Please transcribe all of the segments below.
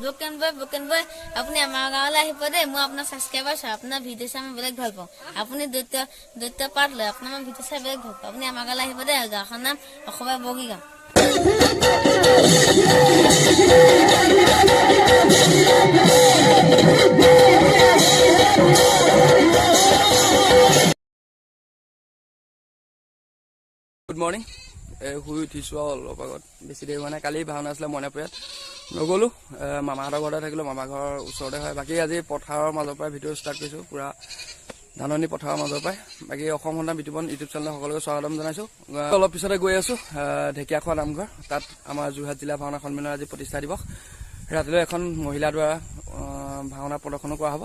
Broken বয় আপুনি আমাৰ গাঁৱলৈ আহিব দেই মই আপোনাৰ ছাবস্ক্ৰাইবাৰ চাই আপোনাৰ ভিডিঅ' চাই মই বেলেগ ভাল পাওঁ আপুনি দৈত্য পাঠ লয় আপোনাৰ মই ভিডিঅ' চাই বেলেগ ভাল পাওঁ আপুনি আমাৰ গাঁৱলৈ আহিব দেই গাঁওখনৰ নাম অসমীয়া বগী গাঁও গুড মৰ্নিং শুই উঠিছোঁ আৰু অলপ আগত বেছি দেৰি হোৱা নাই কালি ভাওনা আছিলে মইনাপুৰীয়াত নগ'লোঁ মামাহঁতৰ ঘৰতে থাকিলোঁ মামা ঘৰৰ ওচৰতে হয় বাকী আজি পথাৰৰ মাজৰ পৰাই ভিডিঅ' ষ্টাৰ্ট কৰিছোঁ পূৰা ধাননি পথাৰৰ মাজৰ পৰাই বাকী অসম সন্ধান বিতুপন ইউটিউব চেনেলত সকলোকে স্বাগতম জনাইছোঁ অলপ পিছতে গৈ আছোঁ ঢেকীয়াখোৱা নামঘৰ তাত আমাৰ যোৰহাট জিলা ভাওনা সন্মিলনৰ আজি প্ৰতিষ্ঠা দিৱস ৰাতিলৈ এখন মহিলাৰ দ্বাৰা ভাওনা প্ৰদৰ্শনো কৰা হ'ব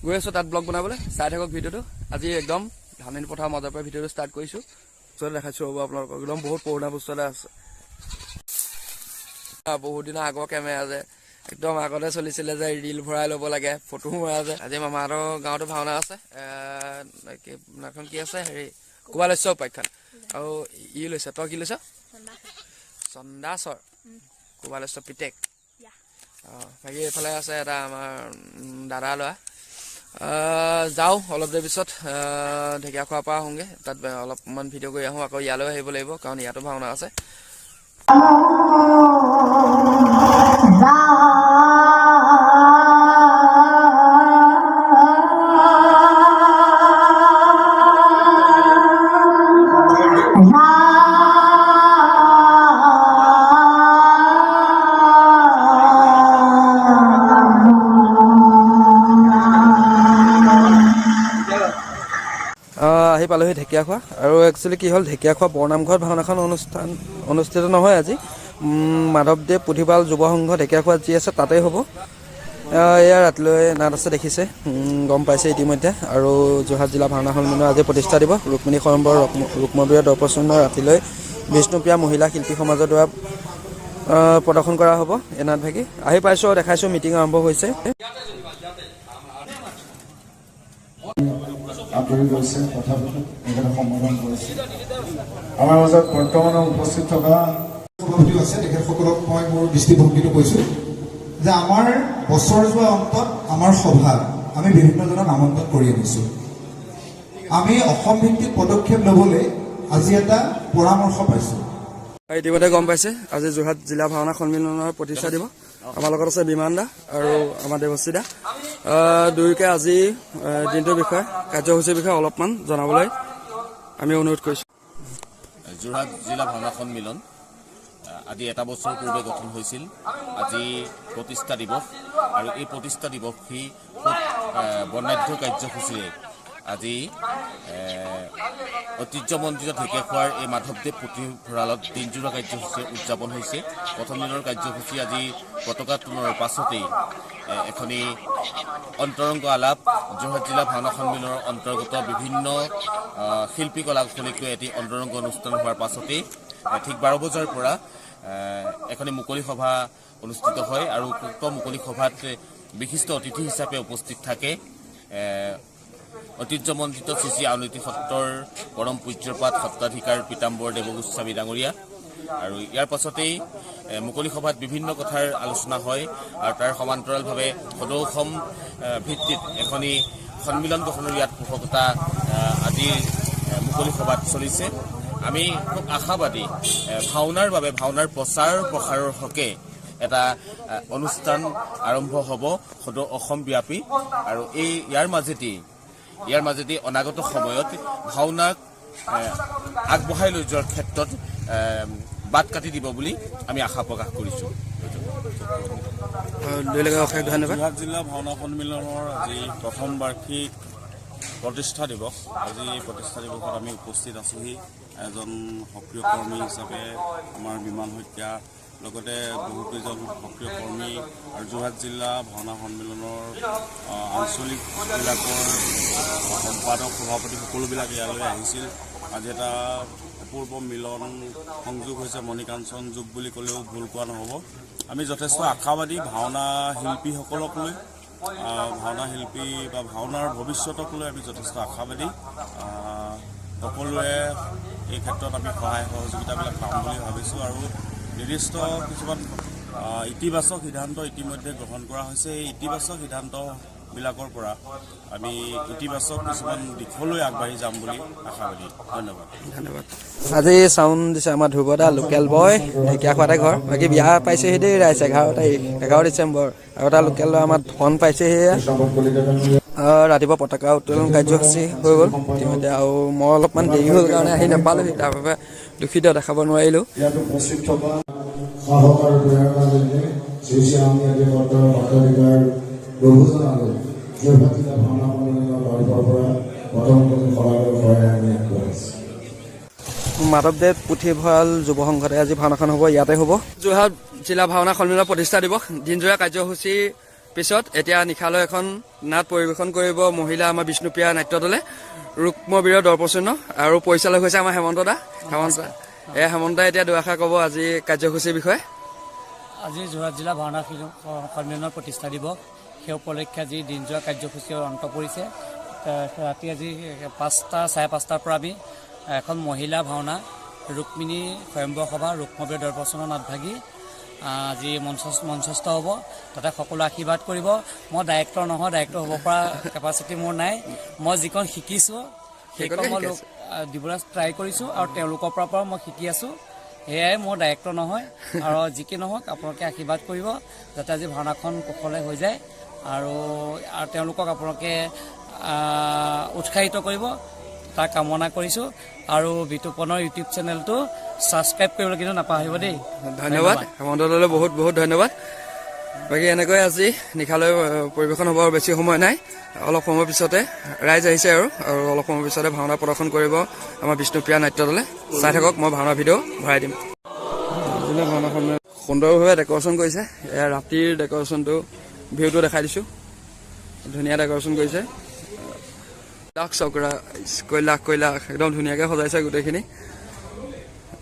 গৈ আছোঁ তাত ব্লগ বনাবলৈ চাই থাকক ভিডিঅ'টো আজি একদম ধাননি পথাৰৰ মাজৰ পৰাই ভিডিঅ'টো ষ্টাৰ্ট কৰিছোঁ দেখাইছোঁ হ'ব আপোনালোকক একদম বহুত পুৰণা বস্তু এটা আছে বহুত দিনৰ আগৰ কেমেৰা যে একদম আগতে চলিছিলে যে ৰিল ভৰাই ল'ব লাগে ফটো মৰা যে আজি মামাহঁতৰ গাঁৱতো ভাওনা আছে নামখন কি আছে হেৰি কোৱালস্য উপাখ্যান আৰু ই লৈছে তই কি লৈছ চন্দাচৰ কোৱালস্য পিতেক বাকী এইফালে আছে এটা আমাৰ দাদা ল'ৰা যাওঁ অলপ দেৰি পিছত ঢেকীয়াখোৱাৰ পৰা আহোঁগৈ তাত অলপমান ভিডিঅ' কৰি আহোঁ আকৌ ইয়ালৈ আহিব লাগিব কাৰণ ইয়াতো ভাওনা আছে আহি পালোহি ঢেকীয়াখোৱা আৰু একচুৱেলি কি হ'ল ঢেকীয়াখোৱা বৰনামঘৰত ভাওনাখন অনুষ্ঠিত নহয় আজি মাধৱদেৱ পুথিপাল যুৱ সংঘ ঢেকীয়াখোৱাত যি আছে তাতেই হ'ব এয়া ৰাতিলৈ নাট আছে দেখিছে গম পাইছে ইতিমধ্যে আৰু যোৰহাট জিলা ভাওনা সন্মিলনৰ আজি প্ৰতিষ্ঠা দিব ৰুক্মিণী স্বয়ম্বৰ ৰুক্মবীৰ দৰ্পচন্দ্ৰ ৰাতিলৈ বিষ্ণুপ্ৰিয়া মহিলা শিল্পী সমাজৰ দ্বাৰা প্ৰদৰ্শন কৰা হ'ব এই নাট ভাগি আহি পাইছোঁ আৰু দেখাইছোঁ মিটিং আৰম্ভ হৈছে আঁতৰি গৈছে তথাপিতো তেখেতে সম্বোধন কৰিছে আমাৰ মাজত বৰ্তমানে উপস্থিত থকা সভাপতি আছে তেখেতসকলক মই মোৰ দৃষ্টিভংগীটো কৈছোঁ যে আমাৰ বছৰ যোৱা অন্তত আমাৰ সভাত আমি বিভিন্নজনক আমন্ত্ৰণ কৰি আনিছোঁ আমি অসম ভিত্তিক পদক্ষেপ ল'বলৈ আজি এটা পৰামৰ্শ পাইছোঁ ইতিমধ্যে গম পাইছে আজি যোৰহাট জিলা ভাওনা সন্মিলনৰ প্ৰতিষ্ঠা দিব আমাৰ লগত আছে বিমান দা আৰু আমাৰ দেৱশ্ৰী দা দুয়োকে আজি দিনটোৰ বিষয়ে কাৰ্যসূচীৰ বিষয়ে অলপমান জনাবলৈ আমি অনুৰোধ কৰিছোঁ যোৰহাট জিলা ভাওনা সন্মিলন আজি এটা বছৰ পূৰ্বে গঠন হৈছিল আজি প্ৰতিষ্ঠা দিৱস আৰু এই প্ৰতিষ্ঠা দিৱসী বৰ্ণাঢ্য কাৰ্যসূচীৰে আজি ঐতিহ্যমণ্ডিত ঢেকীয়াখোৱাৰ এই মাধৱদেৱ পুথিভঁৰালত দিনজোৰা কাৰ্যসূচী উদযাপন হৈছে প্ৰথম দিনৰ কাৰ্যসূচী আজি পতাকা তোলনৰ পাছতেই এখনি অন্তৰংগ আলাপ যোৰহাট জিলা ভাওনা সন্মিলনৰ অন্তৰ্গত বিভিন্ন শিল্পী কলাকুশলীক লৈ এটি অন্তৰংগ অনুষ্ঠান হোৱাৰ পাছতেই ঠিক 12 বজাৰ পৰা এখনি মুকলি সভা অনুষ্ঠিত হয় আৰু উক্ত মুকলি সভাত বিশিষ্ট অতিথি হিচাপে উপস্থিত থাকে ঐতিহ্যমণ্ডিত শ্ৰী শ্ৰী আউনীআটী সত্ৰৰ পৰম পূজ্যপাত সত্ৰাধিকাৰ পীতাম্বৰ দেৱগোস্বামী ডাঙৰীয়া আৰু ইয়াৰ পাছতেই মুকলি সভাত বিভিন্ন কথাৰ আলোচনা হয় আৰু তাৰ সমান্তৰালভাৱে সদৌ অসম ভিত্তিত এখনি সন্মিলন গঠনৰ ইয়াত পোষকতা আজিৰ মুকলি সভাত চলিছে আমি খুব আশাবাদী ভাওনাৰ বাবে ভাওনাৰ প্ৰচাৰ প্ৰসাৰৰ হকে এটা অনুষ্ঠান আৰম্ভ হ'ব সদৌ অসমব্যাপী আৰু ইয়াৰ মাজেদি অনাগত সময়ত ভাওনাক আগবঢ়াই লৈ যোৱাৰ ক্ষেত্ৰত বাট কাটি দিব বুলি আমি আশা প্ৰকাশ কৰিছোঁ যোৰহাট জিলা ভাওনা সন্মিলনৰ আজি প্ৰথম বাৰ্ষিক প্ৰতিষ্ঠা দিৱস আজি প্ৰতিষ্ঠা দিৱসত আমি উপস্থিত আছোঁহি এজন সক্ৰিয় কৰ্মী হিচাপে আমাৰ বিমান শইকীয়া লগতে বহুকেইজন সক্ৰিয় কৰ্মী আৰু যোৰহাট জিলা ভাওনা সন্মিলনৰ আঞ্চলিকবিলাকৰ সম্পাদক সভাপতি সকলোবিলাক ইয়ালৈ আহিছিল আজি এটা অপূৰ্ব মিলন সংযোগ হৈছে মণিকাঞ্চন যুগ বুলি ক'লেও ভুল কোৱা নহ'ব আমি যথেষ্ট আশাবাদী ভাওনা শিল্পীসকলক লৈ ভাওনা শিল্পী বা ভাওনাৰ ভৱিষ্যতক লৈ আমি যথেষ্ট আশাবাদী সকলোৱে এই ক্ষেত্ৰত আমি সহায় সহযোগিতাবিলাক পাম বুলি ভাবিছোঁ আৰু নিৰ্দিষ্ট কিছুমান ইতিবাচক সিদ্ধান্ত ইতিমধ্যে গ্ৰহণ কৰা হৈছে। এই ইতিবাচক সিদ্ধান্তবিলাকৰ পৰা আমি ইতিবাচক কিছুমান দিশলৈ আগবাঢ়ি যাম বুলি আশাবাদী। ধন্যবাদ। আজি চাউণ্ড দিছে আমাৰ ধ্ৰুৱদা লোকেল বয় ঢেকীয়াখোৱাতে ঘৰ। বাকী বিয়া পাইছেহি দেই ৰাইজ 11 ডিচেম্বৰ আৰু এটা লোকেল ল'ৰা আমাৰ ধন পাইছেহি। ৰাতিপুৱা পতাকা উত্তোলন কাৰ্যসূচী হৈ গ'ল ইতিমধ্যে আৰু মই অলপমান দেৰি হ'ল কাৰণে আহি নাপালোহি, তাৰ বাবে দুখিত দেখাব নোৱাৰিলোঁ। মাধৱদেৱ পুথিভঁৰাল যুৱ সংঘতে আজি ভাওনাখন হ'ব, ইয়াতে হ'ব। যোৰহাট জিলা ভাওনা সন্মিলনৰ প্ৰতিষ্ঠা দিৱস দিনজোৰা কাৰ্যসূচীৰ পিছত এতিয়া নিশালৈ এখন নাট পৰিৱেশন কৰিব মহিলা আমাৰ বিষ্ণুপ্ৰিয়া নাট্য দলে। ৰুক্মবীৰৰ দৰ্পচিহ্ন আৰু পৰিচালক হৈছে আমাৰ হেমন্ত দা। হেমন্তই এতিয়া দুআষাৰ ক'ব আজি কাৰ্যসূচীৰ বিষয়ে। আজি যোৰহাট জিলা ভাওনা সন্মিলনৰ প্ৰতিষ্ঠা দিৱস, সেই উপলক্ষে আজি দিনজোৰা কাৰ্যসূচীৰ অন্ত পৰিছে। ৰাতি আজি 5:30 পৰা আমি এখন মহিলা ভাওনা ৰুক্মিণী স্বয়ম্বৰ সভা ৰুক্মবীৰ দৰ্পচিহ্ন নাটভাগী আজি মঞ্চস্থ হ'ব। তাতে সকলো আশীৰ্বাদ কৰিব। মই ডাইৰেক্টৰ নহয়, ডাইৰেক্টৰ হ'ব পৰা কেপাচিটি মোৰ নাই। মই যিকণ শিকিছোঁ সেইকণ মই দিবলৈ ট্ৰাই কৰিছোঁ আৰু তেওঁলোকৰ পৰা মই শিকি আছোঁ। সেয়াই মোৰ ডাইৰেক্টৰ নহয়। আৰু যি কি নহওক আপোনালোকে আশীৰ্বাদ কৰিব যাতে আজি ভাওনাখন কুশলে হৈ যায় আৰু তেওঁলোকক আপোনালোকে উৎসাহিত কৰিব তাৰ কামনা কৰিছোঁ। আৰু বিতুপনৰ ইউটিউব চেনেলটো ছাবস্ক্ৰাইব কৰিবলৈ কিন্তু নাপাহৰিব দেই। ধন্যবাদ হেমন্ত দলৈ বহুত বহুত ধন্যবাদ। বাকী এনেকৈ আজি নিশালৈ পৰিৱেশন হ'ব আৰু বেছি সময় নাই, অলপ সময় পিছতে ৰাইজ আহিছে আৰু অলপ সময় পিছতে ভাওনা প্ৰদৰ্শন কৰিব আমাৰ বিষ্ণুপ্ৰিয়া নাট্য দলে। চাই থাকক, মই ভাওনা ভিডিঅ' ভৰাই দিম। ভাওনাখন সুন্দৰভাৱে ডেক'ৰেশ্যন কৰিছে। এয়া ৰাতিৰ ডেক'ৰেশ্যনটো ভিউটো দেখাই দিছোঁ, ধুনীয়া ডেক'ৰেশ্যন কৰিছে। লাখ চকৰা কৈলাশ একদম ধুনীয়াকৈ সজাইছে গোটেইখিনি।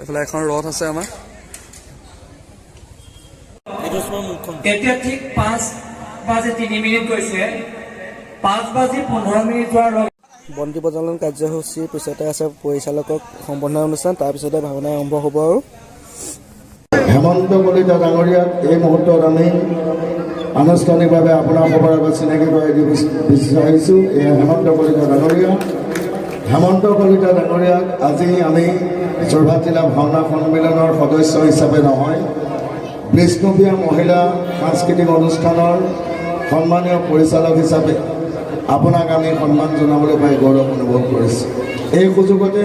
এইফালে এখন ৰথ আছে আমাৰ। এতিয়া ঠিক 5:03 গৈছে। 5:15 যোৱাৰ বন্তি প্ৰজ্বলন কাৰ্যসূচীৰ পিছতে আছে পৰিচালকক সম্বৰ্ধনা অনুষ্ঠান, তাৰপিছতে ভাওনা আৰম্ভ হ'ব। আৰু হেমন্ত কলিতা ডাঙৰীয়াক এই মুহূৰ্তত আমি আনুষ্ঠানিকভাৱে আপোনাৰ খবৰ আগত চিনাকি কৰাই দিব বিচাৰিছোঁ। এয়া হেমন্ত কলিতা ডাঙৰীয়া। হেমন্ত কলিতা ডাঙৰীয়াক আজি আমি যোৰহাট জিলা ভাওনা সন্মিলনৰ সদস্য হিচাপে নহয়, বিষ্ণুপ্ৰিয়া মহিলা সাংস্কৃতিক অনুষ্ঠানৰ সন্মানীয় পৰিচালক হিচাপে আপোনাক আমি সন্মান জনাবলৈ পাই গৌৰৱ অনুভৱ কৰিছোঁ। এই সুযোগতে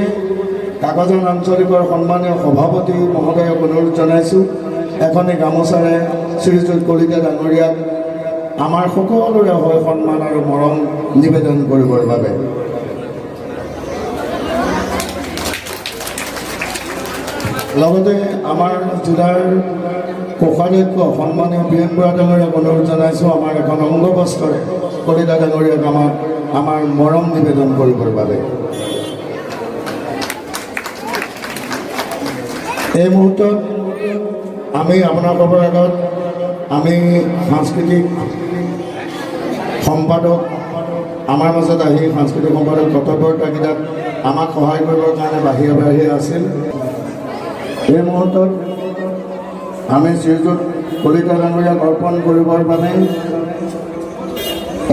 কাকজান আঞ্চলিকৰ সন্মানীয় সভাপতি মহোদয়ক অনুৰোধ জনাইছোঁ, এখনি গামোচাৰে শ্ৰীযুত কলিতা ডাঙৰীয়াক আমাৰ সকলোৰে হৈ সন্মান আৰু মৰম নিবেদন কৰিবৰ বাবে। লগতে আমাৰ জিলাৰ কোষাধ্যক্ষ সন্মানীয় বীৰেন বৰা ডাঙৰীয়াক অনুৰোধ জনাইছোঁ, আমাৰ এখন অংগবস্ত্ৰৰে কলিতা ডাঙৰীয়াক আমাৰ মৰম নিবেদন কৰিবৰ বাবে। এই মুহূৰ্তত আমি আপোনালোকৰ আগত আমি সাংস্কৃতিক সম্পাদক আমাৰ মাজত আহি সাংস্কৃতিক সম্পাদক কৰ্তব্যতাকেইটাত আমাক সহায় কৰিবৰ কাৰণে বাহিৰে আছিল। এই মুহূৰ্তত আমি শ্ৰীযুত কলিতা ডাঙৰীয়াক অৰ্পণ কৰিবৰ বাবে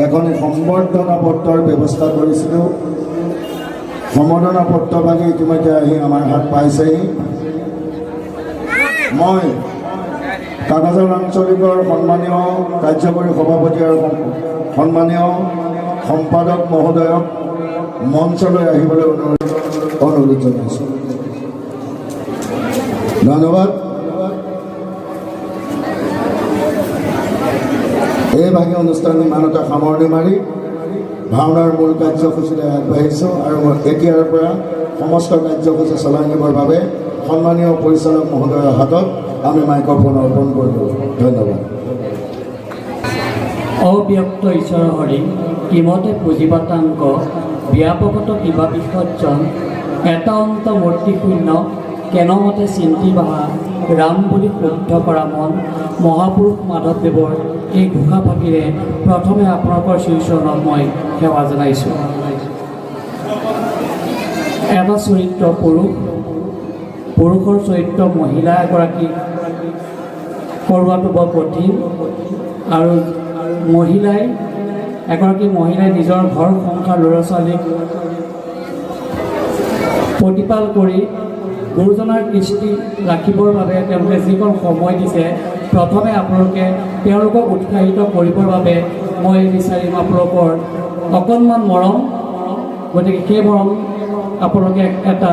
এখন সম্বৰ্ধনা পত্ৰৰ ব্যৱস্থা কৰিছিলোঁ। সম্বৰ্ধনা পত্ৰভাগি ইতিমধ্যে আহি আমাৰ হাত পাইছেহি। মই কাকজান আঞ্চলিকৰ সন্মানীয় কাৰ্যকৰী সভাপতি আৰু সন্মানীয় সম্পাদক মহোদয়ক মঞ্চলৈ আহিবলৈ অনুৰোধ জনাইছোঁ। ধন্যবাদ। এই ভাগি অনুষ্ঠান ইমানতে সামৰণি মাৰি ভাওনাৰ মূল কাৰ্যসূচীলৈ আগবাঢ়িছোঁ আৰু এতিয়াৰ পৰা সমস্ত কাৰ্যসূচী চলাই নিবৰ বাবে সন্মানীয় পৰিচালক মহোদয়ৰ হাতত আমি মাইক্ৰফোন অৰ্পণ কৰিলোঁ। ধন্যবাদ। অব্যক্ত ঈশ্বৰ হৰি কিমতে পুঁজিপাতাংক ব্যাপকত কিবা বিসৰ্জন এটা অন্ত মূৰ্তি শূন্য কেনমতে চিন্তি বাহা ৰাম বুলি শুদ্ধ কৰা মন মহাপুৰুষ মাধৱদেৱৰ এই ঘোষা ফাঁকিৰে প্ৰথমে আপোনালোকৰ শ্ৰীচৰণত মই সেৱা জনাইছোঁ। এটা চৰিত্ৰ পুৰুষৰ চৰিত্ৰ মহিলা এগৰাকী কৰোৱাটো বৰ কঠিন আৰু এগৰাকী মহিলাই নিজৰ ঘৰ সংসাৰ ল'ৰা ছোৱালীক প্ৰতিপাল কৰি গুৰুজনাৰ কৃষ্টি ৰাখিবৰ বাবে তেওঁলোকে যিকণ সময় দিছে, প্ৰথমে আপোনালোকে তেওঁলোকক উৎসাহিত কৰিবৰ বাবে মই বিচাৰিম আপোনালোকৰ অকণমান মৰম। গতিকে সেই মৰম আপোনালোকে এটা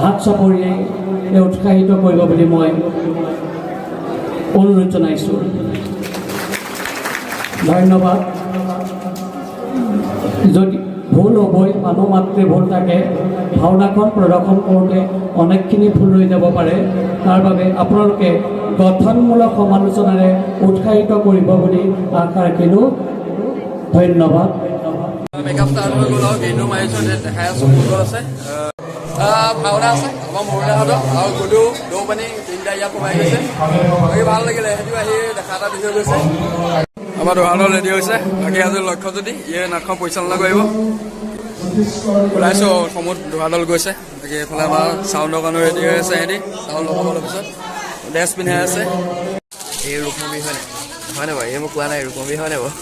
হাত চাপৰিয়ে উৎসাহিত কৰিব বুলি মই অনুৰোধ জনাইছোঁ। ধন্যবাদ। যদি ভুল হ'বই, মানুহ মাত্ৰে ভুল থাকে, ভাওনাখন প্ৰদৰ্শন কৰোঁতে অনেকখিনি ভুল হৈ যাব পাৰে। তাৰ বাবে আপোনালোকে গঠনমূলক সমালোচনাৰে উৎসাহিত কৰিব বুলি আশা ৰাখিলোঁ। ধন্যবাদ। মেকআপ ষ্টাৰ্ট হৈ গ'ল আৰু গেইনো মাৰিছোঁ, দেখাই আছোঁ ফুল আছে, ভাওনা আছে আমাৰ মহিলাহঁতৰ আৰু গ'লো দৌপানী তিনিটা ইয়াত সোমাই গৈছে। বাকী ভাল লাগিলে, সিহঁতিও আহি দেখা এটা দি থৈ গৈছে। আমাৰ দোকানত ৰেডি হৈছে। বাকী আজি লক্ষ্য যদি ইয়ে নাটখন পৰিচালনা কৰিব ওলাইছোঁ। অসমত দোকানলৈ গৈছে। বাকী এইফালে আমাৰ চাউণ্ডৰ কাৰণেও ৰেডি হৈ আছে। সিহঁতি চাউণ্ড লগাবলৈ পিছত ড্ৰেছ পিন্ধাই আছে। এই ৰূপমী হয়নে হয়নে বাৰু? এই মোক কোৱা নাই, ৰূপমী হয়নে বাৰু?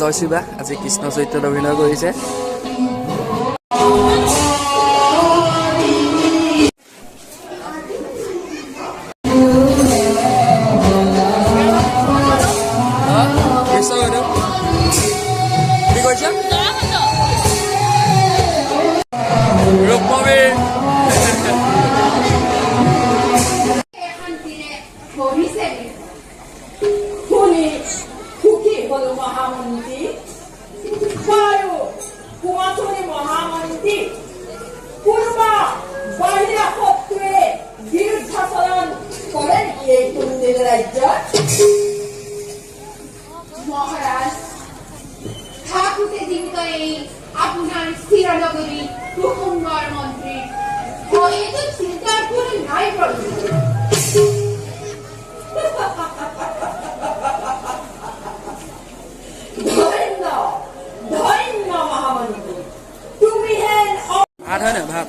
জয়শ্ৰী বা আজি কৃষ্ণ চৰিত্ৰত অভিনয় কৰিছে। কি কৈছে ৰূপমী? মহামন্ত্ৰী মহামন্ত্ৰী কোনোবা বাহিৰা শত্ৰুৱে বিৰুদ্ধাচৰণ কৰে নেকি এই কুন্দিল ৰাজ্যত? মহারাজ ঠাকুতে জীবিত এই আপনার স্থির নগরী কুকুম্বর মন্ত্রী ভয়ে তো চিন্তার কোনো নাই প্রভু। ধন্য মহামন্ত্রী, তুমি হেন ভাত হয় না ভাত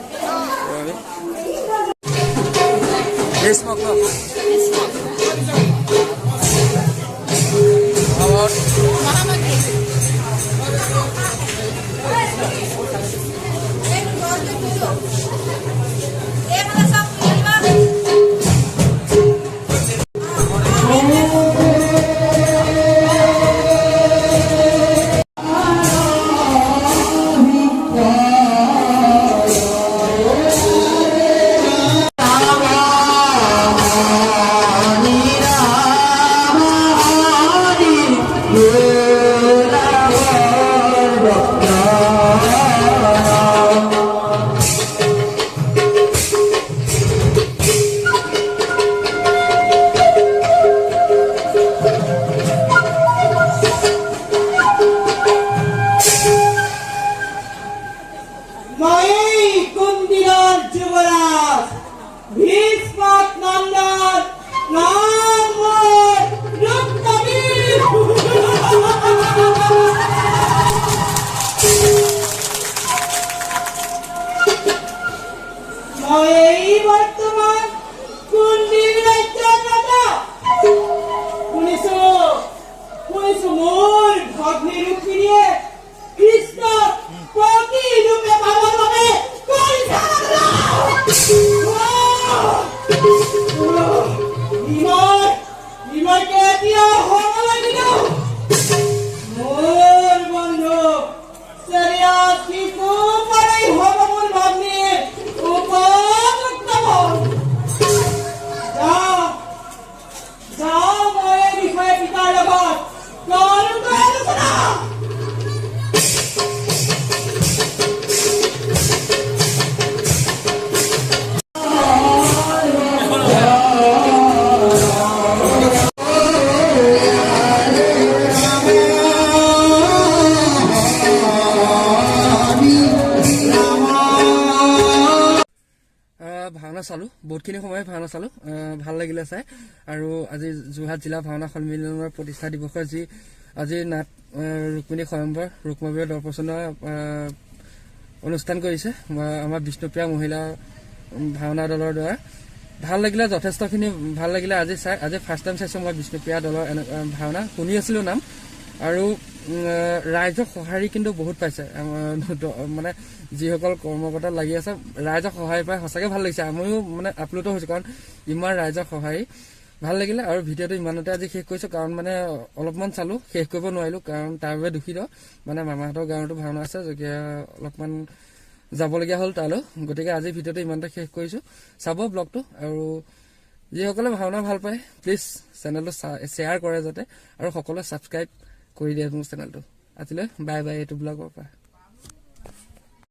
ভাওনা চালোঁ, বহুতখিনি সময় ভাওনা চালোঁ, ভাল লাগিলে চাই। আৰু আজি যোৰহাট জিলা ভাওনা সন্মিলনৰ প্ৰতিষ্ঠা দিৱসৰ আজি নাট ৰুক্মিণী স্বয়ম্বৰ ৰুক্মবীৰ দৰ্পচনৰ অনুষ্ঠান কৰিছে আমাৰ বিষ্ণুপ্ৰিয়া মহিলা ভাওনা দলৰ দ্বাৰা ভাল লাগিলে, যথেষ্টখিনি ভাল লাগিলে। আজি ফাৰ্ষ্ট টাইম চাইছোঁ মই বিষ্ণুপ্ৰিয়া দলৰ ভাওনা, শুনি আছিলোঁ নাম। আৰু ৰাইজক সঁহাৰি কিন্তু বহুত পাইছে, মানে যিসকল কৰ্মকৰ্তাত লাগি আছে ৰাইজক সহায় পাই সঁচাকৈ ভাল লাগিছে। আমিও মানে আপ্লুত হৈছোঁ, কাৰণ ইমান ৰাইজৰ সঁহাৰি ভাল লাগিলে। আৰু ভিডিঅ'টো ইমানতে আজি শেষ কৰিছোঁ, কাৰণ মানে অলপমান চালোঁ, শেষ কৰিব নোৱাৰিলোঁ, কাৰণ তাৰ বাবে দুখিত। মানে মামাহঁতৰ গাঁৱতো ভাওনা আছে, গতিকে অলপমান যাবলগীয়া হ'ল তালৈ। গতিকে আজি ভিডিঅ'টো ইমানতে শেষ কৰিছোঁ। চাব ব্লগটো, আৰু যিসকলে ভাওনা ভাল পায় প্লিজ চেনেলটো শ্বেয়াৰ কৰে যাতে, আৰু সকলোৱে ছাবস্ক্ৰাইব কৰি দিয়ে মোৰ চেনেলটো। আজিলৈ বাই বাই এইটো ব্লগৰ পৰা।